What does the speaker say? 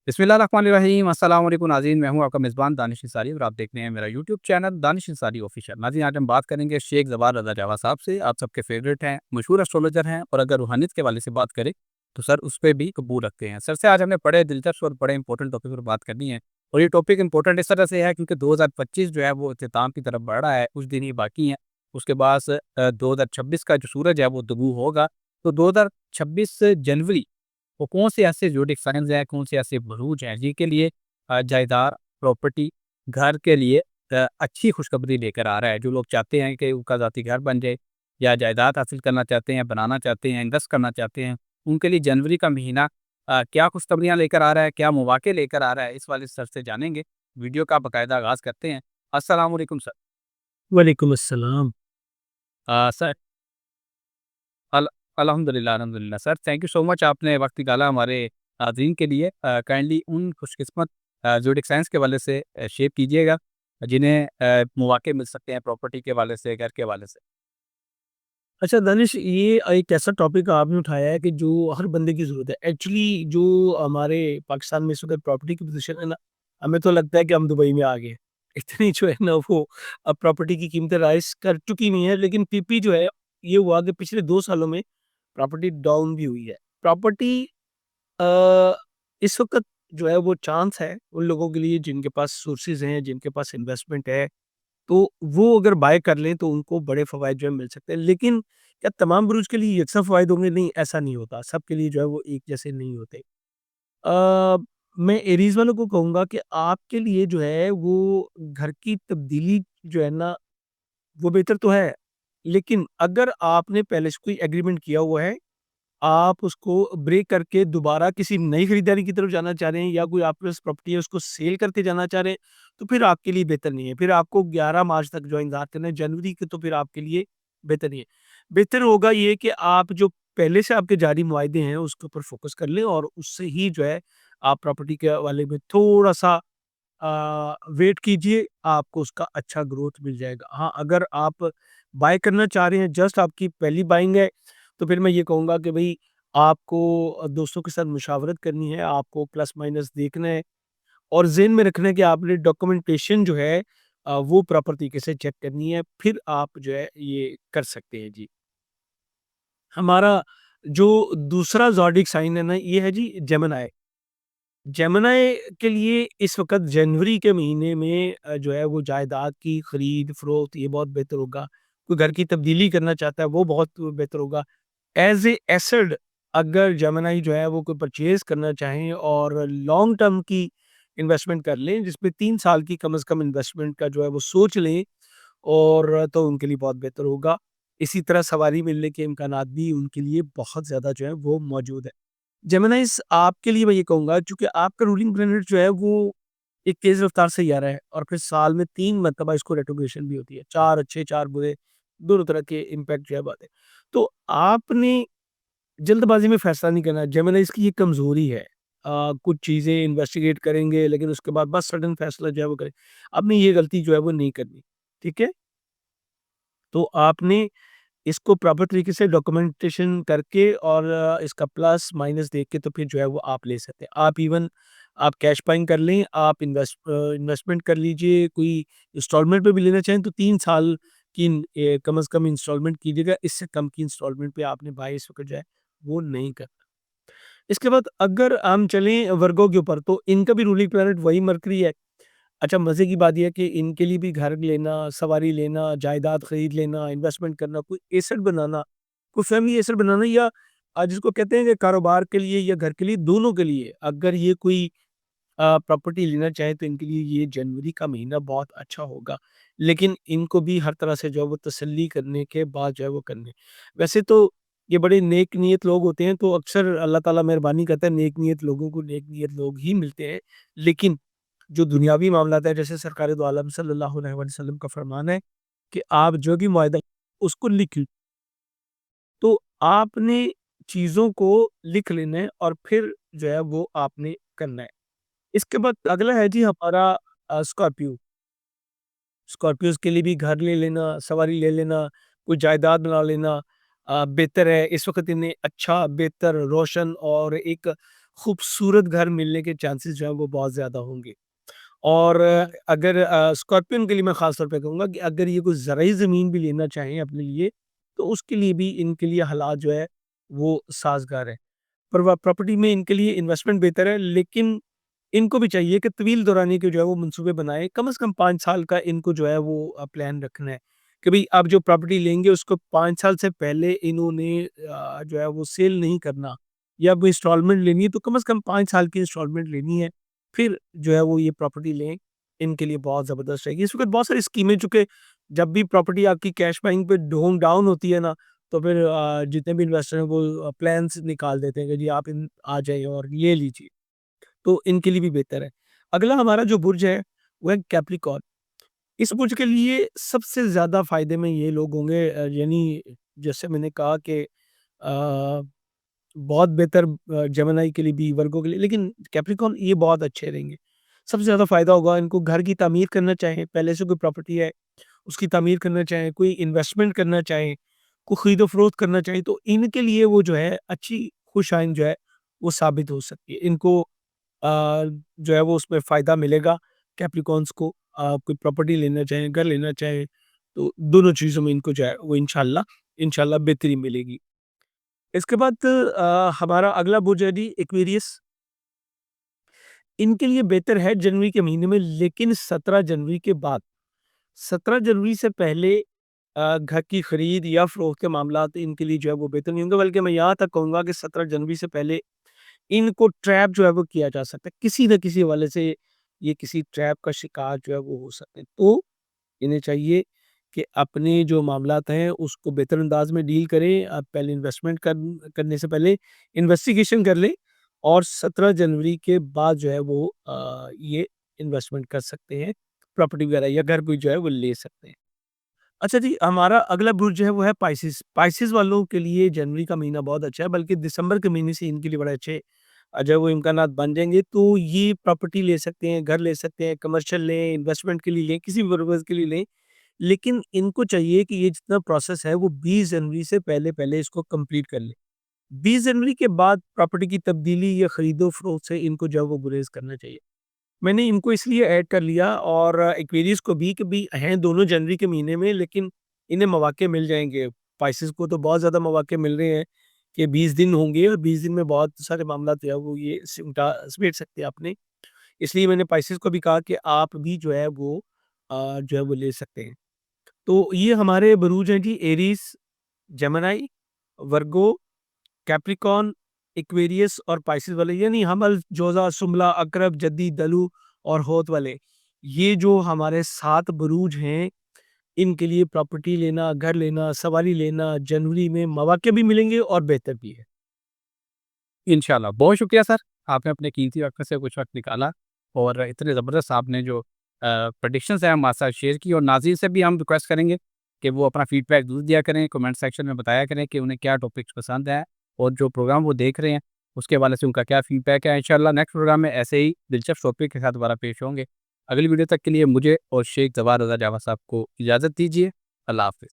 बिस्मिल्लाहिर्रहमानिर्रहीम अस्सलाम वालेकुम नाज़रीन, मैं हूँ आपका मेज़बान दानिश अंसारी और आप देख रहे हैं मेरा YouTube channel Danish Ansari official. नाज़रीन, आज हम बात करेंगे शेख ज़वार रज़ा जावा साहब से। आप सबके फेवरेट हैं, मशहूर एस्ट्रोलॉजर हैं और अगर रूहानियत के हवाले से बात करें तो सर उस पे भी कबूल रखते हैं। सर से आज हमने बड़े दिलचस्प और बड़े इंपॉर्टेंट टॉपिक पर बात करनी है और ये टॉपिक इंपॉर्टेंट इस तरह से है क्योंकि 2025 जो है वो इख्तिताम की तरफ बढ़ रहा है, कुछ दिन ही बाकी हैं। उसके बाद 2026 का जो सूरज है वो दुगू होगा। तो 2026 जनवरी वो कौन से ऐसे ज़ोडिएक साइन्स हैं, कौन से ऐसे बुरूज हैं जिनके लिए जायदाद, प्रॉपर्टी, घर के लिए अच्छी खुशखबरी लेकर आ रहा है। जो लोग चाहते हैं कि उनका ज़ाती घर बन जाए या जायदाद हासिल करना चाहते हैं, बनाना चाहते हैं, इन्वेस्ट करना चाहते हैं, उनके लिए जनवरी का महीना क्या खुशखबरियाँ लेकर आ रहा है, क्या मौक़े लेकर आ रहा है, इस वाले सर से जानेंगे। वीडियो का बाकायदा आगाज़ करते हैं। अस्सलाम वालेकुम सर। वालेकुम अस्सलाम। सर अल अल्हम्दुलिल्लाह, अल्हम्दुलिल्लाह। Sir thank you so much, आपने वक़्त निकाला हमारे नाज़रीन के लिए। काइंडली उन खुशकिस्मत ज़ोडिएक साइंस के हवाले से शेयर कीजिएगा जिन्हें मौक़े मिल सकते हैं प्रॉपर्टी के हवाले से, घर के हवाले से। अच्छा दानिश, ये एक ऐसा टॉपिक आपने उठाया है कि जो हर बंदे की ज़रूरत है। एक्चुअली जो हमारे पाकिस्तान में इस वक़्त प्रॉपर्टी की पोज़ीशन है ना, हमें तो लगता है कि हम दुबई में आ गए हैं। इतनी जो है ना वो अब प्रॉपर्टी की कीमतें राइज़ कर चुकी हुई हैं, लेकिन पीपी जो है, ये हुआ कि पिछले 2 सालों में प्रॉपर्टी डाउन भी हुई है। प्रॉपर्टी अ, इस वक़्त जो है वो चांस है उन लोगों के लिए जिनके पास सोर्सेज़ हैं, जिनके पास इन्वेस्टमेंट है, तो वो अगर बाय कर लें तो उनको बड़े फ़वाइद जो है मिल सकते हैं। लेकिन क्या तमाम बुरुज के लिए यकसा फ़वाइद होंगे? नहीं, ऐसा नहीं होता। सबके लिए जो है वो एक जैसे नहीं होते। मैं एरीज़ वालों को कहूँगा कि आपके लिए जो है वो घर की तब्दीली जो है ना, वो बेहतर तो है, लेकिन अगर आपने पहले से कोई एग्रीमेंट किया हुआ है, आप उसको ब्रेक करके दोबारा किसी नई खरीदारी की तरफ जाना चाह रहे हैं या कोई आपके पास प्रॉपर्टी है उसको सेल करके जाना चाह रहे हैं, तो फिर आपके लिए बेहतर नहीं है। फिर आपको 11 मार्च तक जो इंतज़ार करना है, जनवरी के तो फिर आपके लिए बेहतर नहीं है। बेहतर होगा ये कि आप जो पहले से आपके जारी मुआहदे हैं उसके ऊपर फ़ोकस कर लें और उससे ही जो है आप प्रॉपर्टी के हवाले में थोड़ा-सा वेट कीजिए, आपको उसका अच्छा ग्रोथ मिल जाएगा। हाँ, अगर आप बाय करना चाह रहे हैं, जस्ट आपकी पहली बाइंग है, तो फिर मैं ये कहूँगा कि भई आपको दोस्तों के साथ मुशावरत करनी है, आपको प्लस माइनस देखना है और ज़हन में रखना है कि आपने डॉक्यूमेंटेशन जो है वो प्रॉपर तरीके से चेक करनी है, फिर आप जो है ये कर सकते हैं जी। हमारा जो दूसरा ज़ॉडिक साइन है ना, ये है जी जेमिनी। जेमिनी के लिए इस वक़्त जनवरी के महीने में जो है वो जायदाद की खरीद-फ़रोख्त ये बहुत बेहतर होगा। कोई घर की तब्दीली करना चाहता है वो बहुत बेहतर होगा। ऐज़ ए एसेट अगर जेमिनी जो है वो कोई परचेज़ करना चाहें और लॉन्ग टर्म की इन्वेस्टमेंट कर लें जिसमें 3 साल की कम से कम इन्वेस्टमेंट का जो है वो सोच लें और तो उनके लिए बहुत बेहतर होगा। इसी तरह सवारी मिलने के इम्कानात भी उनके लिए बहुत ज़्यादा जो है वो मौजूद है। जेमिनीज़ आपके लिए मैं ये कहूँगा चूँकि आपका रूलिंग प्लैनेट जो है वो एक तेज़ रफ़्तार से आ रहा है और फिर साल में 3 मर्तबा इसको रेट्रोग्रेशन भी होती है। 4 अच्छे 4 बुरे, दोनों तरह के इम्पैक्ट जो है आते हैं। तो आपने जल्दबाज़ी में फ़ैसला नहीं करना, जेमिनीज़ की ये कमज़ोरी है। कुछ चीज़ें इन्वेस्टिगेट करेंगे लेकिन उसके बाद बस सडन फ़ैसला जो है वो करें। आपने ये गलती जो है वो नहीं करनी, ठीक है? तो आपने इसको प्रॉपर तरीके से डॉक्यूमेंटेशन करके और इसका प्लस माइनस देख के तो फिर जो है वो आप ले सकते हैं। आप इवन आप कैश बाइंग कर लें, आप इन्वेस्टमेंट कर लीजिए, कोई इंस्टॉलमेंट पे भी लेना चाहें तो 3 साल की कम से कम इंस्टॉलमेंट कीजिएगा, इससे कम की इंस्टॉलमेंट पे आपने बाय इस वक़्त जो है वो नहीं करना। इसके बाद अगर हम चलें वर्गों के ऊपर तो इनका भी रूलिंग प्लैनेट वही मरकरी है। अच्छा, मज़े की बात ये है कि इनके लिए भी घर लेना, सवारी लेना, जायदाद खरीद लेना, इन्वेस्टमेंट करना, कोई एसेट बनाना, कोई फैमिली एसेट बनाना या जिसको कहते हैं कि कारोबार के लिए या घर के लिए, दोनों के लिए अगर ये कोई प्रॉपर्टी लेना चाहे तो इनके लिए ये जनवरी का महीना बहुत अच्छा होगा। लेकिन इनको भी हर तरह से जो है वो तसल्ली करने के बाद जो है वो करने। वैसे तो ये बड़े नेक नीयत लोग होते हैं तो अक्सर अल्लाह ताला मेहरबानी करता है, नेक नीयत लोगों को नेक नीयत लोग ही मिलते हैं। लेकिन जो दुनियावी मामलात है जैसे सरकार दो आलम सल्लल्लाहु अलैहि वसल्लम का फरमान है कि आप जो भी मुआहदा उसको लिख लो। तो आपने चीज़ों को लिख लेना है और फिर जो है वो आपने करना है। इसके बाद अगला है जी हमारा स्कॉर्पियो। स्कॉर्पियोज़ के लिए भी घर ले लेना, सवारी ले लेना, कोई जायदाद बना लेना बेहतर है। इस वक़्त इन्हें अच्छा, बेहतर, रोशन और एक खूबसूरत घर मिलने के चांसेस जो हैं वो बहुत ज़्यादा होंगे। और अगर स्कॉर्पियन के लिए मैं ख़ास तौर पे कहूँगा कि अगर ये कोई ज़राई ज़मीन भी लेना चाहें अपने लिए, तो उसके लिए भी इनके लिए हालात जो है वो साज़गार है। प्रॉपर्टी में इनके लिए इन्वेस्टमेंट बेहतर है, लेकिन इनको भी चाहिए कि तवील दौरानी के जो है वो मंसूबे बनाएँ। कम से कम 5 साल का इनको जो है वो प्लान रखना है कि भई आप जो प्रॉपर्टी लेंगे उसको 5 साल से पहले इन्होंने जो है वो सेल नहीं करना, या वो इंस्टॉलमेंट लेनी है तो कम से कम 5 साल की इंस्टॉलमेंट लेनी है। फिर जो है वो ये प्रॉपर्टी लें, इनके लिए बहुत ज़बरदस्त रहेगी। इस वक़्त बहुत सारी स्कीमें, चूँकि जब भी प्रॉपर्टी आपकी कैश बाइंग पे डाउन होती है ना, तो फिर जितने भी इन्वेस्टर हैं वो प्लान्स निकाल देते हैं कि जी आप इन आ जाइए और ले लीजिए। तो इनके लिए भी बेहतर है। अगला हमारा जो बुर्ज है वो है कैप्रिकॉर्न। इस बुर्ज के लिए सबसे ज़्यादा फ़ायदे में ये लोग होंगे, यानी जैसे मैंने कहा कि बहुत बेहतर जेमिनी के लिए भी, वर्गो के लिए, लेकिन कैप्रिकॉर्न ये बहुत अच्छे रहेंगे। सबसे ज़्यादा फ़ायदा होगा इनको, घर की तामीर करना चाहें, पहले से कोई प्रॉपर्टी है उसकी तामीर करना चाहें, कोई इन्वेस्टमेंट करना चाहें, कोई ख़रीदो-फ़रोख्त करना चाहें, तो इनके लिए वो जो है अच्छी खुशाइन जो है वो साबित हो सकती है। इनको जो है वो उसमें फ़ायदा मिलेगा कैप्रिकॉर्न्स को। आप कोई प्रॉपर्टी लेना चाहें, घर लेना चाहें, तो दोनों चीज़ों में इनको जो है वो इंशाल्लाह इंशाल्लाह बेहतरी मिलेगी। इसके बाद हमारा अगला बुर्ज है जी एक्वेरियस। इनके लिए बेहतर है जनवरी के महीने में, लेकिन 17 जनवरी के बाद। 17 जनवरी से पहले घर की खरीद या फ़रोख्त के मामलात इनके लिए जो है वो बेहतर नहीं होंगे, बल्कि मैं यहाँ तक कहूँगा कि 17 जनवरी से पहले इनको ट्रैप जो है वो किया जा सकता है। किसी न किसी हवाले से ये किसी ट्रैप का शिकार जो है वो हो सकते हैं। तो इन्हें चाहिए कि अपने जो मामलात हैं उसको बेहतर अंदाज में डील करें। पहले इन्वेस्टमेंट करने से पहले इन्वेस्टिगेशन कर लें, और 17 जनवरी के बाद जो है वो ये इन्वेस्टमेंट कर सकते हैं, प्रॉपर्टी वगैरह या घर भी जो है वो ले सकते हैं। अच्छा जी, हमारा अगला बुर्ज जो है वो है पाइसेस। पाइसेस वालों के लिए जनवरी का महीना बहुत अच्छा है, बल्कि दिसंबर के महीने से इनके लिए बड़े अच्छे जब वो इम्कानात बन जाएँगे, तो ये प्रॉपर्टी ले सकते हैं, घर ले सकते हैं, कमर्शियल लें, इन्वेस्टमेंट के लिए लें, किसी भी पर्पज़ के लिए लें। लेकिन इनको चाहिए कि ये जितना प्रोसेस है वो 20 जनवरी से पहले-पहले इसको कंप्लीट कर लें। 20 जनवरी के बाद प्रॉपर्टी की तब्दीली या खरीदो-फ़रोख्त से इनको जो है वो गुरेज़ करना चाहिए। मैंने इनको इसलिए ऐड कर लिया, और एक्वेरियस को भी, कि भी हैं दोनों जनवरी के महीने में, लेकिन इन्हें मौके मिल जाएँगे। स्पाइसेस को तो बहुत ज़्यादा मौके मिल रहे हैं कि 20 दिन होंगे, और 20 दिन में बहुत सारे मामला जो है वो ये समेट सकते हैं अपने। इसलिए मैंने स्पाइसेस को भी कहा कि आप भी जो है वो जो है वो ले सकते हैं। तो ये हमारे बुरूज हैं जी, एरीज़, जेमिनी, वर्गो, कैप्रिकॉर्न, एक्वेरियस और पाइसेस वाले, यानी हमल, जोज़ा, शुमला, अकरब, जद्दी, दलू और होत वाले। ये जो हमारे 7 बुरूज हैं, इनके लिए प्रॉपर्टी लेना, घर लेना, सवारी लेना जनवरी में मौके भी मिलेंगे और बेहतर भी है। इंशाल्लाह। बहुत शुक्रिया सर, आपने अपने कीमती वक़्त से कुछ वक़्त निकाला और इतने ज़बरदस्त आपने जो प्रेडिक्शंस हैं हमारे साथ शेयर की, और नाज़रीन से भी हम रिक्वेस्ट करेंगे कि वो अपना फीडबैक ज़रूर दिया करें, कमेंट सेक्शन में बताया करें कि उन्हें क्या टॉपिक्स पसंद हैं और जो प्रोग्राम वो देख रहे हैं, उसके हवाले से उनका क्या फीडबैक है। इंशाल्लाह नेक्स्ट प्रोग्राम में ऐसे ही दिलचस्प टॉपिक के साथ दोबारा पेश होंगे। अगली वीडियो तक के लिए मुझे और शेख ज़फ़र रज़ा जावा साहब को इजाज़त दीजिए। अल्लाह हाफ़िज़।